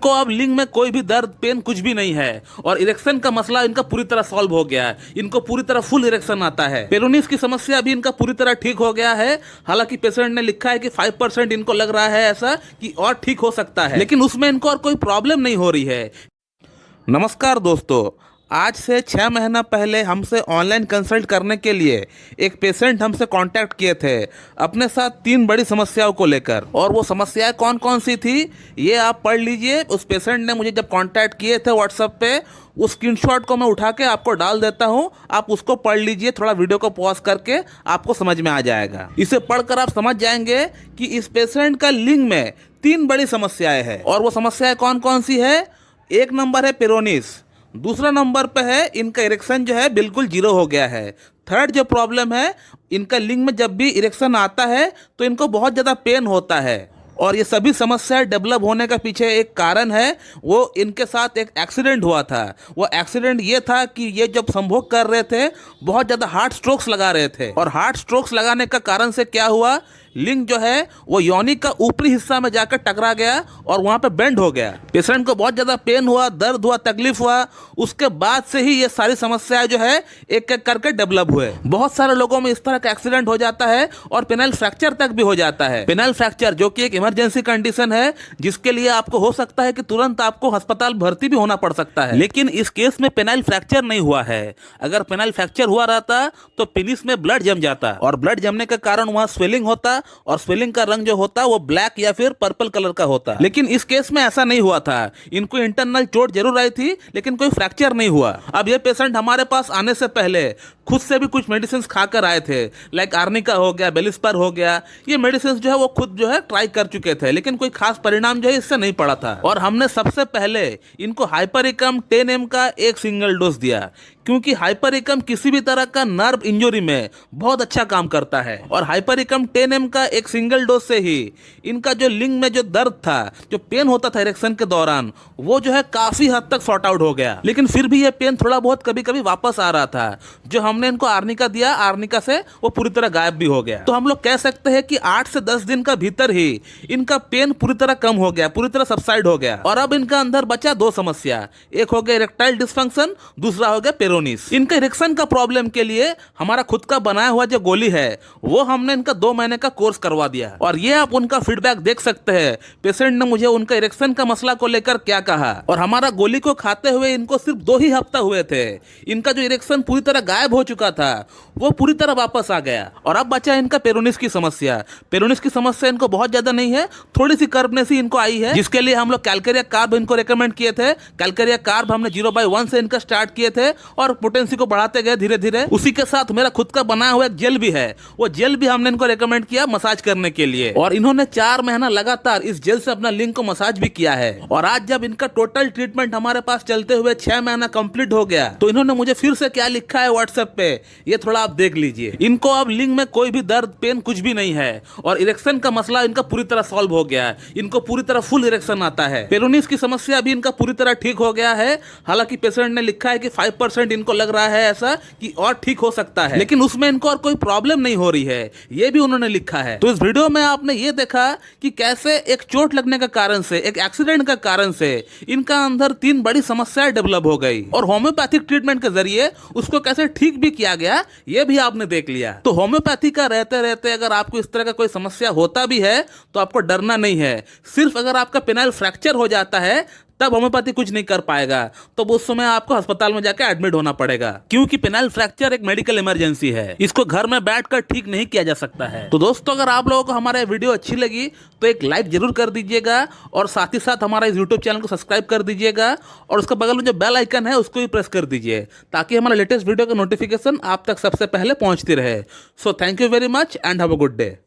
इनको अब लिंग में कोई भी दर्द पेन कुछ भी नहीं है और इरेक्शन का मसला इनका पूरी तरह सॉल्व हो गया है। इनको पूरी तरह फुल इरेक्शन आता है। पेरोनिस की समस्या भी इनका पूरी तरह ठीक हो गया है। हालांकि पेशेंट ने लिखा है कि 5% इनको लग रहा है ऐसा कि और ठीक हो सकता है, लेकिन उसमें इनको और कोई प्रॉब्लम नहीं हो रही है। नमस्कार दोस्तों, आज से 6 महीना पहले हमसे ऑनलाइन कंसल्ट करने के लिए एक पेशेंट हमसे कांटेक्ट किए थे अपने साथ 3 बड़ी समस्याओं को लेकर। और वो समस्याएं कौन कौन सी थी ये आप पढ़ लीजिए। उस पेशेंट ने मुझे जब कांटेक्ट किए थे व्हाट्सएप पे, उस स्क्रीनशॉट को मैं उठा के आपको डाल देता हूं, आप उसको पढ़ लीजिए। थोड़ा वीडियो को पॉज करके आपको समझ में आ जाएगा। इसे पढ़कर आप समझ जाएंगे कि इस पेशेंट का लिंग में 3 बड़ी समस्याएं हैं। और वो समस्याएं कौन कौन सी है? 1 नंबर है पेरोनिस, दूसरा नंबर पे है इनका इरेक्शन जो है बिल्कुल 0 हो गया है। थर्ड जो प्रॉब्लम है, इनका लिंग में जब भी इरेक्शन आता है तो इनको बहुत ज़्यादा पेन होता है। और ये सभी समस्याएं डेवलप होने का पीछे एक कारण है, वो इनके साथ एक एक्सीडेंट हुआ था। वो एक्सीडेंट ये था कि ये जब संभोग कर रहे थे बहुत ज़्यादा हार्ट स्ट्रोक्स लगा रहे थे। और हार्ट स्ट्रोक्स लगाने का कारण से क्या हुआ, लिंग जो है वो योनि का ऊपरी हिस्सा में जाकर टकरा गया और वहाँ पे बेंड हो गया। पेशेंट को बहुत ज़्यादा पेन हुआ, दर्द हुआ, तकलीफ हुआ। उसके बाद से ही ये सारी समस्याएं जो है एक एक करके डेवलप हुए। बहुत सारे लोगों में इस तरह का एक्सीडेंट हो जाता है और पेनाइल फ्रैक्चर तक भी हो जाता है। पेनाइल फ्रैक्चर जो कि एक इमरजेंसी कंडीशन है, जिसके लिए आपको हो सकता है कि तुरंत आपको अस्पताल भर्ती भी होना पड़ सकता है। लेकिन इस केस में पेनाइल फ्रैक्चर नहीं हुआ है। अगर पेनाइल फ्रैक्चर हुआ रहता तो पेनिस में ब्लड जम जाता और ब्लड जमने के कारण वहाँ स्वेलिंग होता और स्वेलिंग का रंग जो होता वो ब्लैक या फिर पर्पल कलर का होता। लेकिन इस केस में ऐसा नहीं हुआ था। इनको इंटरनल चोट जरूर आई थी लेकिन कोई फ्रैक्चर नहीं हुआ। अब ये पेशेंट हमारे पास आने से पहले खुद से भी कुछ मेडिसिन खाकर आए थे, लाइक आर्निका हो गया, बेलिस्पर हो गया। ये मेडिसिन जो है वो खुद जो है ट्राई कर चुके थे, लेकिन कोई खास परिणाम जो है इससे नहीं पड़ा था। और हमने सबसे पहले इनको हाइपरिकम 10 mg का एक सिंगल डोज दिया, क्योंकि हाइपरिकम किसी भी तरह का नर्व इंजरी में बहुत अच्छा काम करता है। और हाइपरिकम 10 mg का एक सिंगल डोज से ही इनका जो लिंग में जो दर्द था, जो पेन होता था इरेक्शन के दौरान, वो जो है काफी हद तक सॉर्ट आउट हो गया। लेकिन फिर भी ये पेन थोड़ा बहुत कभी कभी वापस आ रहा था। जो हमने इनको आर्निका दिया, आर्निका से वो पूरी तरह गायब भी हो गया। तो हम लोग कह सकते हैं कि 8 से 10 दिन का भीतर ही इनका पेन पूरी तरह कम हो गया, पूरी तरह सबसाइड हो गया। और अब इनका अंदर बचा 2 समस्या, एक हो गया इरेक्टाइल डिस्फंक्शन, दूसरा हो गया पेरोनिस। इनका इरेक्शन का प्रॉब्लम के लिए हमारा खुद का बनाया हुआ जो गोली है वो हमने इनका 2 महीने का कोर्स करवा दिया। और ये आप उनका फीडबैक देख सकते हैं। पेशेंट ने मुझे उनका इरेक्शन का मसला को लेकर क्या कहा। और हमारा गोली को खाते हुए इनको सिर्फ 2 ही हफ्ता हुए थे। इनका जो इरेक्शन पूरी तरह गायब हो चुका था वो पूरी तरह वापस आ गया। और अब बचा इनका पेरोनिस की समस्या। पेरोनिस की समस्या इनको बहुत ज्यादा नहीं है, थोड़ी सी कर्वनेस ही इनको आई है, जिसके लिए हम लोग कैलकेरिया कार्ब इनको रेकमेंड किए थे। कैलकेरिया कार्ब हमने 0/1 से इनका स्टार्ट किए थे और पोटेंसी को बढ़ाते गए धीरे धीरे। उसी के साथ मेरा खुद का बना हुआ एक जेल भी है, वो जेल भी हमने इनको रेकमेंड किया मसाज करने के लिए। और इन्होंने 4 महीना लगातार इस जेल से अपना लिंग को मसाज भी किया है। और आज जब इनका टोटल ट्रीटमेंट हमारे पास चलते हुए 6 महीना कंप्लीट हो गया, तो इन्होंने मुझे फिर से क्या लिखा है व्हाट्सएप पे, ये थोड़ा आप देख लीजिए। इनको अब लिंग में कोई भी दर्द पेन कुछ भी नहीं है और इरेक्शन का मसला इनका पूरी तरह सॉल्व हो गया है। इनको पूरी तरह फुल इरेक्शन आता है। पेरोनिस की समस्या भी इनका पूरी तरह ठीक हो गया है। हालांकि पेशेंट ने लिखा है कि 5% इनको लग रहा है ऐसा कि और ठीक हो सकता है, लेकिन उसमें इनको और कोई प्रॉब्लम नहीं हो रही है, ये भी उन्होंने लिखा है। तो इस वीडियो में आपने ये देखा कि कैसे एक चोट लगने के कारण से, एक एक्सीडेंट के कारण से इनका अंदर 3 बड़ी समस्याएं डेवलप हो गई और होम्योपैथिक ट्रीटमेंट के जरिए उसको कैसे ठीक भी किया गया, ये भी आपने देख लिया। तो होम्योपैथी का रहते रहते अगर आपको इस तरह का कोई समस्या होता भी है तो आपको डरना नहीं है। सिर्फ अगर आपका पेनाइल फ्रैक्चर हो जाता है तब होम्योपैथी कुछ नहीं कर पाएगा, तो उस समय आपको अस्पताल में जाकर एडमिट होना पड़ेगा, क्योंकि पेनाइल फ्रैक्चर एक मेडिकल इमरजेंसी है। इसको घर में बैठकर ठीक नहीं किया जा सकता है। तो दोस्तों, अगर आप लोगों को हमारा वीडियो अच्छी लगी तो एक लाइक जरूर कर दीजिएगा और साथ ही साथ हमारा इस यूट्यूब चैनल को सब्सक्राइब कर दीजिएगा और उसके बगल में जो बेल आइकन है उसको भी प्रेस कर दीजिए, ताकि हमारा लेटेस्ट वीडियो का नोटिफिकेशन आप तक सबसे पहले पहुंचती रहे। So thank you very much and have a good day.